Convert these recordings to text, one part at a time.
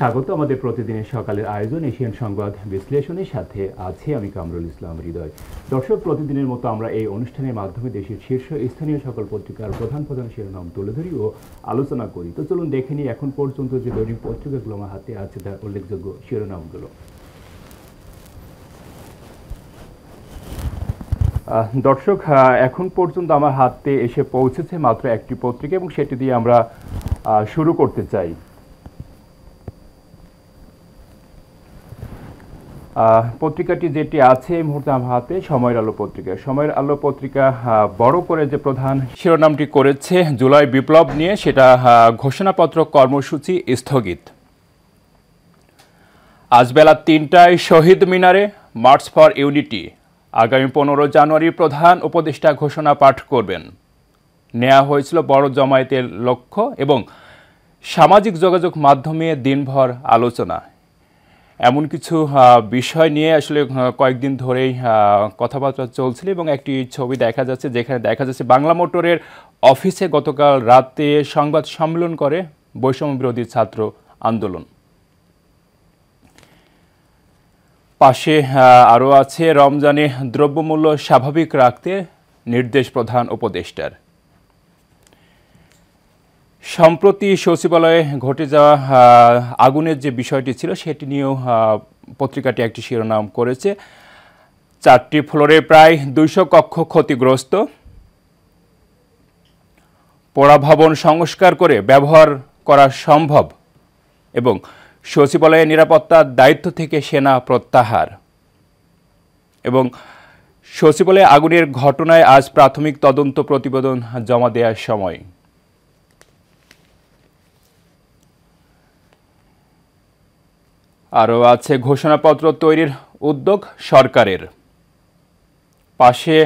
স্বাগত আমাদের প্রতিদিনের সকালের আয়োজন এশিয়ান সংবাদ বিশ্লেষণের সাথে আছি আমি কামরুল ইসলাম হৃদয়। দর্শক, প্রতিদিনের মতো আমরা এই অনুষ্ঠানের মাধ্যমে দেশের শীর্ষ স্থানীয় সকল পত্রিকার প্রধান প্রধান শিরোনাম তুলে ধরি ও আলোচনা করি। তো চলুন দেখে নিই এখন পর্যন্ত যে দৈনিক পত্রিকাগুলো আমার হাতে আছে তার উল্লেখযোগ্য শিরোনামগুলো। দর্শক, এখন পর্যন্ত আমার হাতে এসে পৌঁছেছে মাত্র একটি পত্রিকা এবং সেটি দিয়ে আমরা শুরু করতে চাই। পত্রিকাটি যেটি আছে এই মুহূর্তে আমার হাতে সময়ের আলো পত্রিকা। সময়ের আলো পত্রিকা বড় করে যে প্রধান শিরোনামটি করেছে জুলাই বিপ্লব নিয়ে, সেটা ঘোষণাপত্র কর্মসূচি স্থগিত। আজ বেলা ৩টায় শহীদ মিনারে মার্চ ফর ইউনিটি। আগামী ১৫ জানুয়ারি প্রধান উপদেষ্টা ঘোষণা পাঠ করবেন। নেওয়া হয়েছিল বড় জমায়েতের লক্ষ্য এবং সামাজিক যোগাযোগ মাধ্যমে দিনভর আলোচনা। এমন কিছু বিষয় নিয়ে আসলে কয়েকদিন ধরেই কথাবার্তা চলছিল এবং একটি ছবি দেখা যাচ্ছে যেখানে দেখা যাচ্ছে বাংলা মোটরের অফিসে গতকাল রাতে সংবাদ সম্মেলন করে বৈষম্য বিরোধী ছাত্র আন্দোলন। পাশে আরও আছে রমজানে দ্রব্যমূল্য স্বাভাবিক রাখতে নির্দেশ প্রধান উপদেষ্টার। সম্প্রতি সচিবালয়ে ঘটে যাওয়া আগুনের যে বিষয়টি ছিল সেটি নিয়েও পত্রিকাটি একটি শিরোনাম করেছে। 4টি ফ্লোরে প্রায় 200 কক্ষ ক্ষতিগ্রস্ত। পোড়া ভবন সংস্কার করে ব্যবহার করা সম্ভব এবং সচিবালয়ের নিরাপত্তার দায়িত্ব থেকে সেনা প্রত্যাহার। এবং সচিবালয়ে আগুনের ঘটনায় আজ প্রাথমিক তদন্ত প্রতিবেদন জমা দেওয়ার সময়। আরও আছে ঘোষণাপত্র তৈরির উদ্যোগ সরকারের। পাশে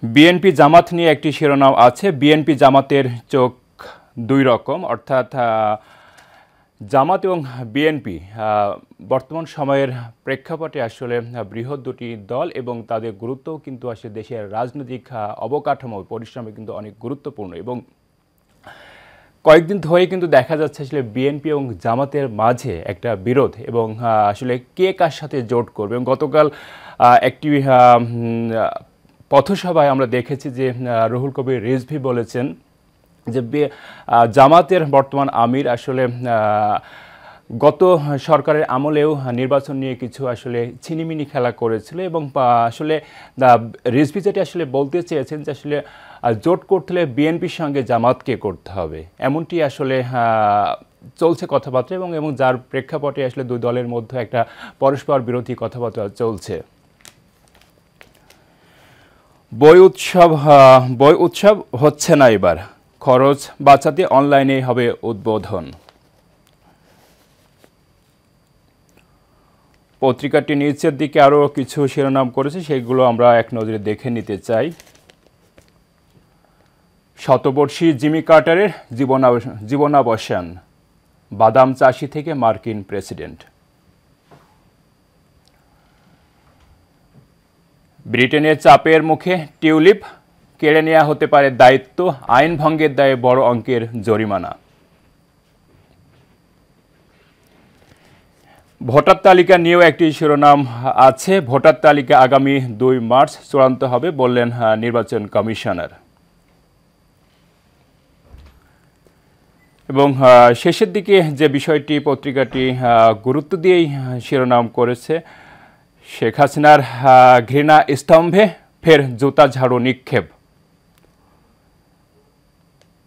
বিএনপি জামাত নিয়ে একটি শিরোনাম আছে। বিএনপি জামাতের চোখ দুই রকম, অর্থাৎ জামাত এবং বিএনপি বর্তমান সময়ের প্রেক্ষাপটে আসলে বৃহৎ দুটি দল এবং তাদের গুরুত্বও কিন্তু আসলে দেশের রাজনৈতিক অবকাঠামো পরিশ্রমে কিন্তু অনেক গুরুত্বপূর্ণ। এবং কয়েকদিন ধরে কিন্তু দেখা যাচ্ছে আসলে বিএনপি এবং জামাতের মাঝে একটা বিরোধ এবং আসলে কে কার সাথে জোট করবে। এবং গতকাল একটি পথসভায় আমরা দেখেছি যে রুহুল কবির রিজভী বলেছেন যে জামাতের বর্তমান আমির আসলে গত সরকারের আমলেও নির্বাচন নিয়ে কিছু আসলে ছিনিমিনি খেলা করেছিল এবং আসলে রিজভী যেটি আসলে বলতে চেয়েছেন যে আসলে জোট করতে হলে বিএনপির সঙ্গে জামাতকে করতে হবে, এমনটি আসলে চলছে কথাবার্তা এবং যার প্রেক্ষাপটে আসলে দুই দলের মধ্যে একটা পরস্পর বিরোধী কথাবার্তা চলছে। বই উৎসব হচ্ছে না এবার, খরচ বাঁচাতে অনলাইনে হবে উদ্বোধন। পত্রিকাটি নিচের দিকে আরও কিছু শিরোনাম করেছে, সেগুলো আমরা এক নজরে দেখে নিতে চাই। শতবর্ষী জিমি কার্টারের জীবনাবসান, বাদাম চাষি থেকে মার্কিন প্রেসিডেন্ট। ব্রিটেনের চাপের মুখে টিউলিপ, কেড়ে নেওয়া হতে পারে দায়িত্ব, আইন ভঙ্গের দায়ে বড় অঙ্কের জরিমানা। ভোটার তালিকা নিয়েও একটি শিরোনাম আছে। ভোটার তালিকা আগামী 2 মার্চ চূড়ান্ত হবে বললেন নির্বাচন কমিশনার। এবং শেষের দিকে যে বিষয়টি পত্রিকাটি গুরুত্ব দিয়েই শিরোনাম করেছে, শেখ হাসিনার ঘৃণা স্তম্ভে ফের জুতা ঝাড়ু নিক্ষেপ।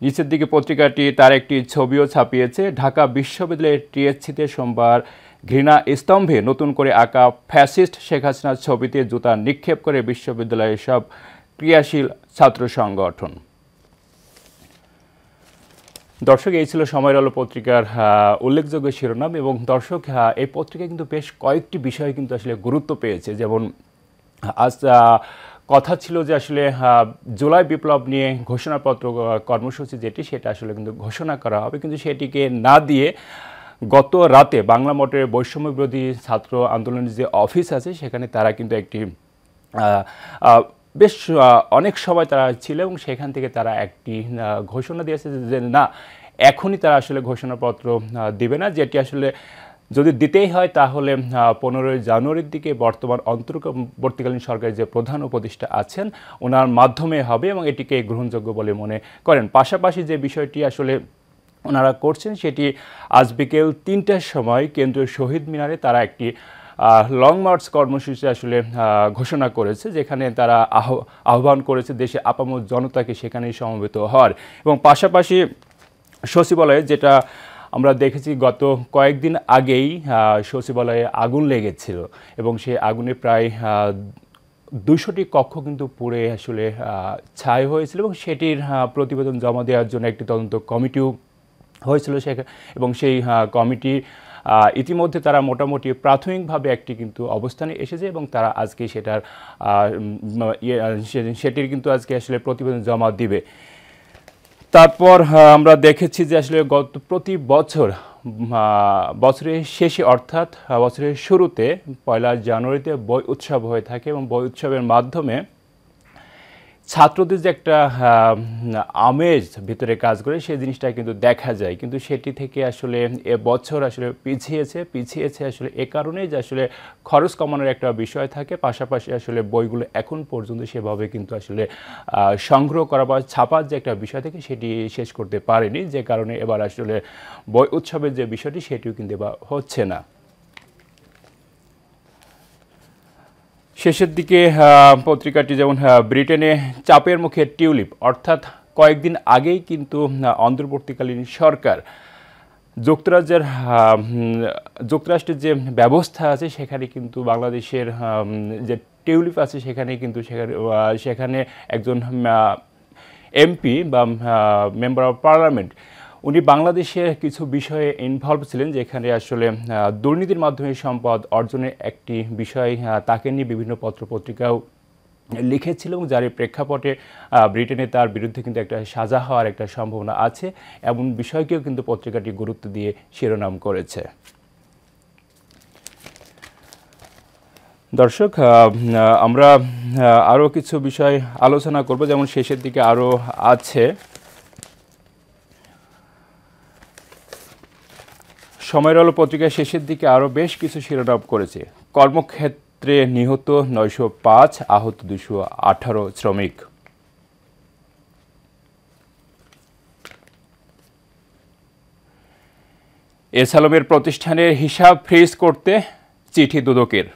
নিচের দিকে পত্রিকাটি তার একটি ছবিও ছাপিয়েছে। ঢাকা বিশ্ববিদ্যালয়ের টিএসসিতে সোমবার ঘৃণা স্তম্ভে নতুন করে আঁকা ফ্যাসিস্ট শেখ হাসিনার ছবিতে জুতা নিক্ষেপ করে বিশ্ববিদ্যালয়ের সব ক্রিয়াশীল ছাত্র সংগঠন। দর্শক, এই ছিল সময়ের আলো পত্রিকার উল্লেখযোগ্য শিরোনাম। এবং দর্শক, এই পত্রিকা কিন্তু বেশ কয়েকটি বিষয় কিন্তু আসলে গুরুত্ব পেয়েছে। যেমন আজ কথা ছিল যে আসলে জুলাই বিপ্লব নিয়ে ঘোষণাপত্র কর্মসূচি যেটি সেটা আসলে কিন্তু ঘোষণা করা হবে, কিন্তু সেটিকে না দিয়ে গত রাতে বাংলা মোটরের বৈষম্য বিরোধী ছাত্র আন্দোলনের যে অফিস আছে সেখানে তারা কিন্তু একটি বেশ অনেক সময় তারা ছিল এবং সেখান থেকে তারা একটি ঘোষণা দিয়েছে যে না, এখনই তারা আসলে ঘোষণাপত্র দিবে না, যেটি আসলে যদি দিতেই হয় তাহলে 15 জানুয়ারির দিকে বর্তমান অন্তর্বর্তীকালীন সরকারের যে প্রধান উপদেষ্টা আছেন ওনার মাধ্যমে হবে এবং এটিকে গ্রহণযোগ্য বলে মনে করেন। পাশাপাশি যে বিষয়টি আসলে ওনারা করছেন সেটি আজ বিকেল 3টার সময় কেন্দ্রীয় শহীদ মিনারে তারা একটি লং মার্চ কর্মসূচি আসলে ঘোষণা করেছে, যেখানে তারা আহ্বান করেছে দেশে আপামর জনতাকে সেখানেই সমবেত হওয়ার। এবং পাশাপাশি সচিবালয়ে যেটা আমরা দেখেছি গত কয়েকদিন আগেই সচিবালয়ে আগুন লেগেছিল এবং সেই আগুনে প্রায় 200টি কক্ষ কিন্তু পুড়ে আসলে ছাই হয়েছিল এবং সেটির প্রতিবেদন জমা দেওয়ার জন্য একটি তদন্ত কমিটিও হয়েছিল এবং সেই কমিটি ইতিমধ্যে তারা মোটামুটি প্রাথমিকভাবে একটি কিন্তু অবস্থানে এসেছে এবং তারা আজকে সেটির কিন্তু আজকে আসলে প্রতিবেদন জমা দিবে। তারপর আমরা দেখেছি যে আসলে প্রতি বছর বছরের শেষে অর্থাৎ বছরের শুরুতে 1 জানুয়ারিতে বই উৎসব হয়ে থাকে এবং বই উৎসবের মাধ্যমে ছাত্রদের যে একটা আমেজ ভিতরে কাজ করে সেই জিনিসটা কিন্তু দেখা যায়, কিন্তু সেটি থেকে আসলে এবছর আসলে পিছিয়েছে আসলে এ কারণেই যে আসলে খরচ কমানোর একটা বিষয় থাকে, পাশাপাশি আসলে বইগুলো এখন পর্যন্ত সেভাবে কিন্তু আসলে সংগ্রহ করা বা ছাপার যে একটা বিষয় থাকে সেটি শেষ করতে পারেনি, যে কারণে এবার আসলে বই উৎসবের যে বিষয়টি সেটিও কিন্তু এবার হচ্ছে না। শেষের দিকে পত্রিকাটি যেমন ব্রিটেনে চাপের মুখে টিউলিপ, অর্থাৎ কয়েকদিন আগেই কিন্তু অন্তর্বর্তীকালীন সরকার যুক্তরাষ্ট্রের যে ব্যবস্থা আছে সেখানে কিন্তু বাংলাদেশের যে টিউলিপ আছে সেখানে একজন এমপি বা মেম্বার অফ পার্লামেন্ট উনি বাংলাদেশের কিছু বিষয়ে ইনভলভ ছিলেন, যেখানে আসলে দুর্নীতির মাধ্যমে সম্পদ অর্জনের একটি বিষয় তাকে নিয়ে বিভিন্ন পত্রপত্রিকাও লিখেছিল এবং যার প্রেক্ষাপটে ব্রিটেনে তার বিরুদ্ধে কিন্তু একটা সাজা হওয়ার একটা সম্ভাবনা আছে, এমন বিষয়কেও কিন্তু পত্রিকাটি গুরুত্ব দিয়ে শিরোনাম করেছে। দর্শক, আমরা আরও কিছু বিষয় আলোচনা করব, যেমন শেষের দিকে আরও আছে সময়ের আলো পত্রিকার শেষের দিকে আরও বেশ কিছু শিরোনাম করেছে। কর্মক্ষেত্রে নিহত 905, আহত 218 শ্রমিক। এস আলমের প্রতিষ্ঠানের হিসাব ফ্রিজ করতে চিঠি দুদকের।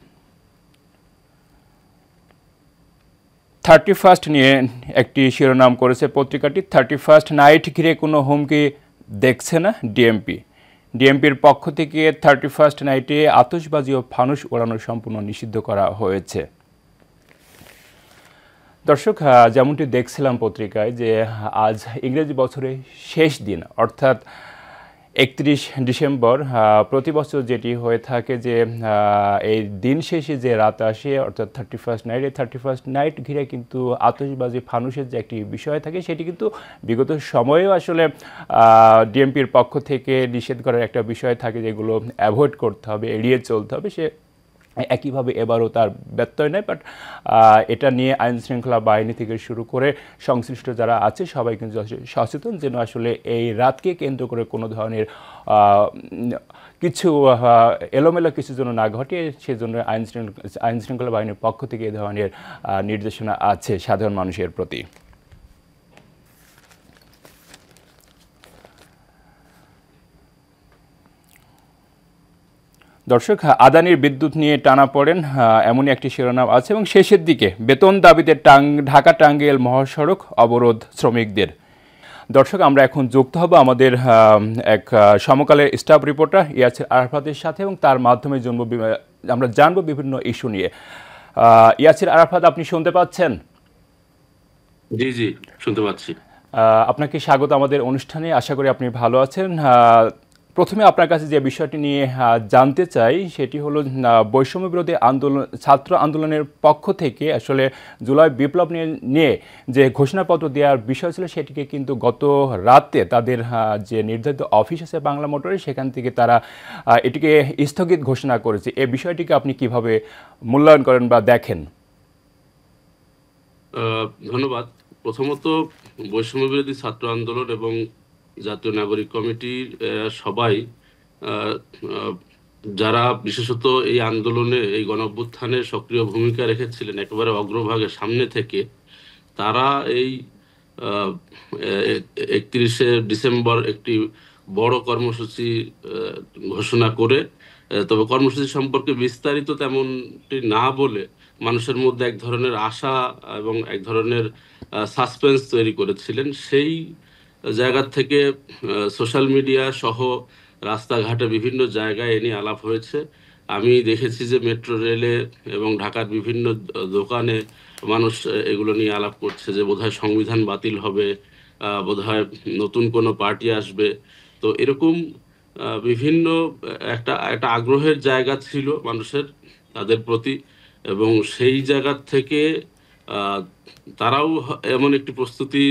31st নিয়ে একটি শিরোনাম করেছে পত্রিকাটি। 31st নাইট ঘিরে কোনো হুমকি দেখছে না ডিএমপি। ডিএমপির পক্ষ থেকে 31st নাইটে আতশবাজি ও ফানুস ওড়ানো সম্পূর্ণ নিষিদ্ধ করা হয়েছে। দর্শক, যেমনটি দেখছিলাম পত্রিকায় যে আজ ইংরেজি বছরের শেষ দিন, অর্থাৎ 31 ডিসেম্বর প্রতি বছর যেটি হয়ে থাকে যে এই দিন শেষে যে রাত আসে অর্থাৎ 31st নাইট ঘিরে কিন্তু আতশবাজি ফানুসের যে একটি বিষয় থাকে সেটি কিন্তু বিগত সময়েও আসলে ডিএমপির পক্ষ থেকে নিষেধ করার একটা বিষয় থাকে, যেগুলো অ্যাভয়েড করতে হবে, এড়িয়ে চলতে হবে। সে একইভাবে এবারও তার ব্যত্যয় নেই, বাট এটা নিয়ে আইনশৃঙ্খলা বাহিনী থেকে শুরু করে সংশ্লিষ্ট যারা আছে সবাই কিন্তু সচেতন যেন আসলে এই রাতকে কেন্দ্র করে কোনো ধরনের কিছু এলোমেলো কিছু যেন না ঘটে, সেজন্য আইনশৃঙ্খলা বাহিনীর পক্ষ থেকে এই ধরনের নির্দেশনা আছে সাধারণ মানুষের প্রতি। দর্শক, আদানির বিদ্যুৎ নিয়ে টানা পড়েন এমনই একটি শিরোনাম আছে এবং শেষের দিকে বেতন দাবিতে ঢাকা টাঙ্গাইল মহাসড়ক অবরোধ শ্রমিকদের। দর্শক, আমরা এখন যুক্ত হব আমাদের এক সমকালের স্টাফ রিপোর্টার ইয়াসির আরাফাতের সাথে এবং তার মাধ্যমে আমরা জানবো বিভিন্ন ইস্যু নিয়ে। ইয়াসির আরাফাত, আপনি শুনতে পাচ্ছেন? জি জি, শুনতে পাচ্ছি। আপনাকে স্বাগত আমাদের অনুষ্ঠানে, আশা করি আপনি ভালো আছেন। প্রথমে আপনার কাছে যে বিষয়টি নিয়ে জানতে চাই সেটি হলো বৈষম্য বিরোধী আন্দোলন, ছাত্র আন্দোলনের পক্ষ থেকে আসলে জুলাই বিপ্লব নিয়ে যে ঘোষণাপত্র দেওয়ার বিষয় ছিল সেটিকে কিন্তু গত রাতে তাদের যে নির্ধারিত অফিস আছে বাংলা মোটরে সেখান থেকে তারা এটিকে স্থগিত ঘোষণা করেছে। এই বিষয়টিকে আপনি কিভাবে মূল্যায়ন করেন বা দেখেন? ধন্যবাদ। প্রথমত, বৈষম্য বিরোধী ছাত্র আন্দোলন এবং জাতীয় নাগরিক কমিটির সবাই আহ, আহ, যারা বিশেষত এই আন্দোলনে, এই গণঅভ্যুত্থানে সক্রিয় ভূমিকা রেখেছিলেন একেবারে অগ্রভাগে সামনে থেকে, তারা এই 31শে ডিসেম্বর একটি বড় কর্মসূচি ঘোষণা করে, তবে কর্মসূচি সম্পর্কে বিস্তারিত তেমনটি না বলে মানুষের মধ্যে এক ধরনের আশা এবং এক ধরনের সাসপেন্স তৈরি করেছিলেন। সেই জায়গা থেকে সোশ্যাল মিডিয়া সহ রাস্তাঘাটে বিভিন্ন জায়গায় এ নিয়ে আলাপ হয়েছে। আমি দেখেছি যে মেট্রো রেলে এবং ঢাকার বিভিন্ন দোকানে মানুষ এগুলো নিয়ে আলাপ করছে যে বোধহয় সংবিধান বাতিল হবে, বোধহয় নতুন কোনো পার্টি আসবে। তো এরকম বিভিন্ন একটা একটা আগ্রহের জায়গা ছিল মানুষের তাদের প্রতি, এবং সেই জায়গা থেকে আহ, তারাও এমন একটি প্রস্তুতি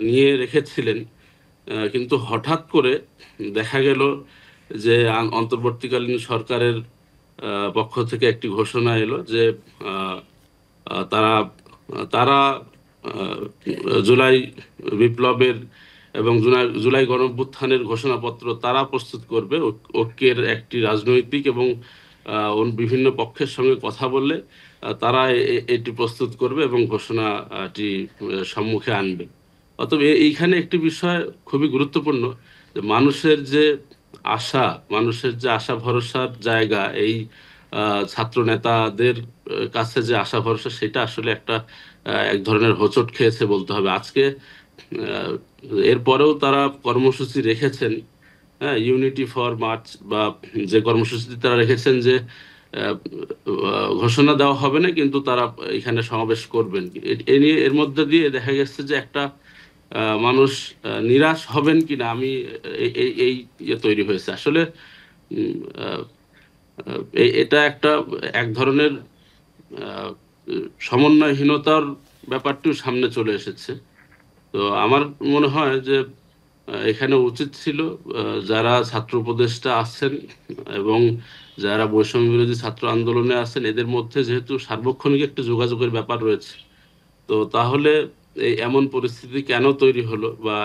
নিয়ে রেখেছিলেন। কিন্তু হঠাৎ করে দেখা গেল যে অন্তর্বর্তীকালীন সরকারের পক্ষ থেকে একটি ঘোষণা এলো যে আহ, তারা তারা আহ, জুলাই বিপ্লবের এবং জুলাই গণঅভ্যুত্থানের ঘোষণাপত্র তারা প্রস্তুত করবে। ঐক্যের একটি রাজনৈতিক এবং বিভিন্ন পক্ষের সঙ্গে কথা বললে তারা এটি প্রস্তুত করবে এবং ঘোষণাটি সম্মুখে আনবে। অতএব এইখানে একটি বিষয় খুবই গুরুত্বপূর্ণ, যে মানুষের যে আশা ভরসার জায়গা, এই ছাত্র নেতাদের কাছে যে আশা ভরসা, সেটা আসলে এক ধরনের হোঁচট খেয়েছে বলতে হবে আজকে। আহ, এরপরেও তারা কর্মসূচি রেখেছেন, হ্যাঁ, ইউনিটি ফর মার্চ, বা যে কর্মসূচি তারা রেখেছেন যে ঘোষণা দেওয়া হবে না কিন্তু তারা এখানে সমাবেশ করবেন। এ নিয়ে এর মধ্যে দিয়ে দেখা গেছে যে একটা মানুষ নিরাশ হবেন কিনা, আমি এই ইয়ে তৈরি হয়েছে আসলে। উম, আহ, এটা এক ধরনের আহ, সমন্বয়হীনতার ব্যাপারটিও সামনে চলে এসেছে। তো আমার মনে হয় যে এখানে উচিত ছিল যারা ছাত্র উপদেষ্টা আছেন এবং যারা বৈষম্য বিরোধী ছাত্র আন্দোলনে আছেন, এদের মধ্যে যেহেতু সার্বক্ষণিক একটা যোগাযোগের ব্যাপার রয়েছে, তো তাহলে এই এমন পরিস্থিতি কেন তৈরি হলো, বা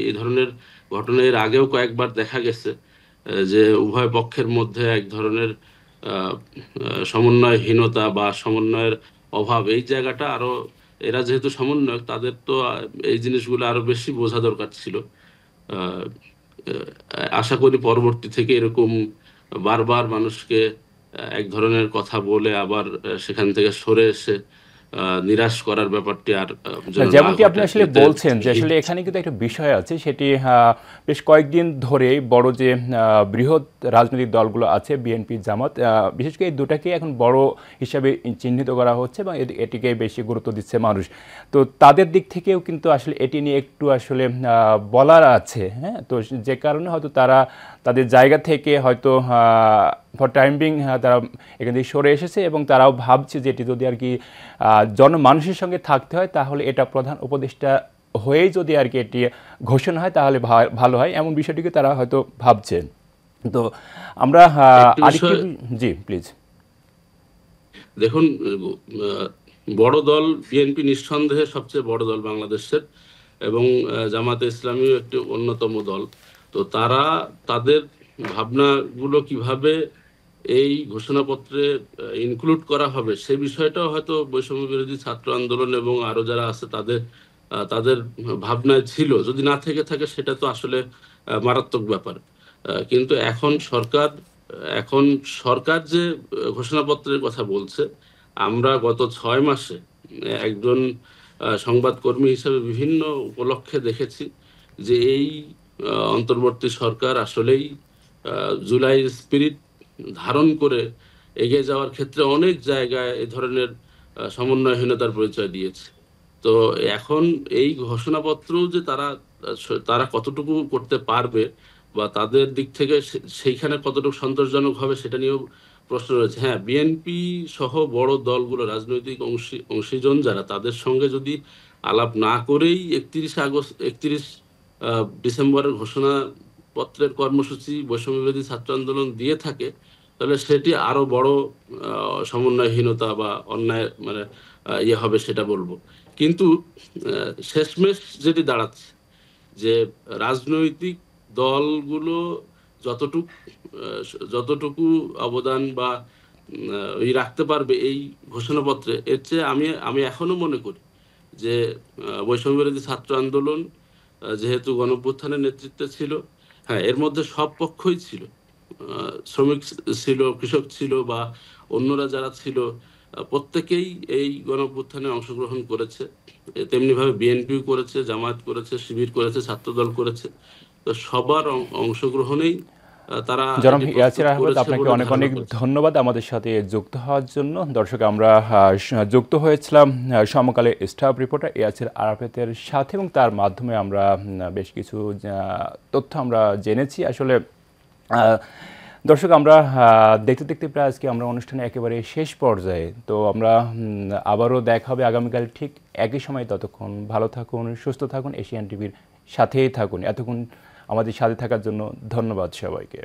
এই ধরনের ঘটনা এর আগেও কয়েকবার দেখা গেছে যে উভয় পক্ষের মধ্যে এক ধরনের সমন্বয়হীনতা বা সমন্বয়ের অভাব, এই জায়গাটা আরো, এরা যেহেতু সমন্বয়ক তাদের তো এই জিনিসগুলো আরো বেশি বোঝা দরকার ছিল। আহ, আশা করি পরবর্তী থেকে এরকম বারবার মানুষকে এক ধরনের কথা বলে আবার সেখান থেকে সরে এসে নিরাশ করার ব্যাপারটি আর যেন না যেমনটি আপনি ঘটে। আসলে এতে বলছেন যে আসলে এখানে কিন্তু একটা বিষয় আছে, সেটি বেশ কয়েকদিন ধরে বড় যে বৃহৎ রাজনৈতিক দলগুলো আছে বিএনপি জামাত, বিশেষ করে এই দুটাকে এখন বড় হিসাবে চিহ্নিত করা হচ্ছে এবং এটিকে বেশি গুরুত্ব দিচ্ছে মানুষ। তো তাদের দিক থেকেও কিন্তু আসলে এটি নিয়ে একটু আসলে বলার আছে, হ্যাঁ। তো যে কারণে হয়তো তারা তাদের জায়গা থেকে হয়তো ফর টাইম বিং তারা এখান থেকে সরে এসেছে এবং তারাও ভাবছে যে এটি যদি আর কি জনমানুষের সঙ্গে থাকতে হয় তাহলে এটা প্রধান উপদেষ্টা হয়েই যদি আর কি এটি ঘোষণা হয় তাহলে ভালো হয়, এমন বিষয়টিকে তারা হয়তো ভাবছে। তো আমরা একটি আরেকটি, বিষয় জি প্লিজ। দেখুন, আহ, বড় দল বিএনপি নিঃসন্দেহে সবচেয়ে বড় দল বাংলাদেশের, এবং জামাতে ইসলামীও একটি অন্যতম দল। তো তারা তাদের ভাবনাগুলো কিভাবে এই ঘোষণাপত্রে ইনক্লুড করা হবে সে বিষয়টাও হয়তো বৈষম্য বিরোধী ছাত্র আন্দোলন এবং আরো যারা আছে তাদের ভাবনায় ছিল। যদি না থেকে থাকে সেটা তো আসলে মারাত্মক ব্যাপার। কিন্তু এখন সরকার যে ঘোষণাপত্রের কথা বলছে, আমরা গত 6 মাসে একজন সংবাদকর্মী হিসেবে বিভিন্ন উপলক্ষে দেখেছি যে এই অন্তর্বর্তী সরকার আসলেই জুলাই স্পিরিট ধারণ করে এগিয়ে যাওয়ার ক্ষেত্রে অনেক জায়গায় এ ধরনের সমন্বয়হীনতার পরিচয় দিয়েছে। তো এখন এই ঘোষণাপত্র যে তারা কতটুকু করতে পারবে বা তাদের দিক থেকে সেইখানে কতটুকু সন্তোষজনক হবে সেটা নিয়েও প্রশ্ন রয়েছে। হ্যাঁ, বিএনপি সহ বড় দলগুলো, রাজনৈতিক অংশীজন যারা, তাদের সঙ্গে যদি আলাপ না করেই 31 ডিসেম্বরের ঘোষণাপত্রের কর্মসূচি বৈষম্য বিরোধী ছাত্র আন্দোলন দিয়ে থাকে, তাহলে সেটি আরো বড় সমন্বয়হীনতা বা অন্যায়, মানে ইয়ে হবে সেটা বলবো। কিন্তু শেষমেশ যেটি দাঁড়াচ্ছে যে রাজনৈতিক দলগুলো যতটুকু যতটুকু অবদান বা রাখতে পারবে এই ঘোষণাপত্রে, এর চেয়ে আমি আমি এখনো মনে করি যে বৈষম্য বিরোধী ছাত্র আন্দোলন যেহেতু গণঅভ্যুত্থানের নেতৃত্বে ছিল, হ্যাঁ এর মধ্যে সব পক্ষই ছিল, শ্রমিক ছিল, কৃষক ছিল বা অন্যরা যারা ছিল, প্রত্যেকেই এই গণঅভ্যুত্থানে অংশগ্রহণ করেছে। তেমনিভাবে বিএনপিও করেছে, জামায়াত করেছে, শিবির করেছে, ছাত্রদল করেছে। তো সবার অংশগ্রহণেই তারা জনাব এটি ইয়াসির প্রস্তুত আহমেদ, করেছে আপনাকে বলে অনেক ধারণা অনেক করছে। ধন্যবাদ আমাদের সাথে যুক্ত হওয়ার জন্য। দর্শক, আমরা যুক্ত হয়েছিলাম সমকালে স্টাফ রিপোর্টার ইয়াসির আরাফাতের সাথে, এবং তার মাধ্যমে আমরা বেশ কিছু তথ্য আমরা জেনেছি। আসলে দর্শক, আমরা দেখতে দেখতে প্রায় আজকে আমরা অনুষ্ঠানে একেবারে শেষ পর্যায়ে। তো আমরা আবারও দেখা হবে আগামীকাল ঠিক একই সময়। ততক্ষণ ভালো থাকুন, সুস্থ থাকুন, এশিয়ান টিভির সাথেই থাকুন। এতক্ষণ আমাদের সাথে থাকার জন্য ধন্যবাদ সবাইকে।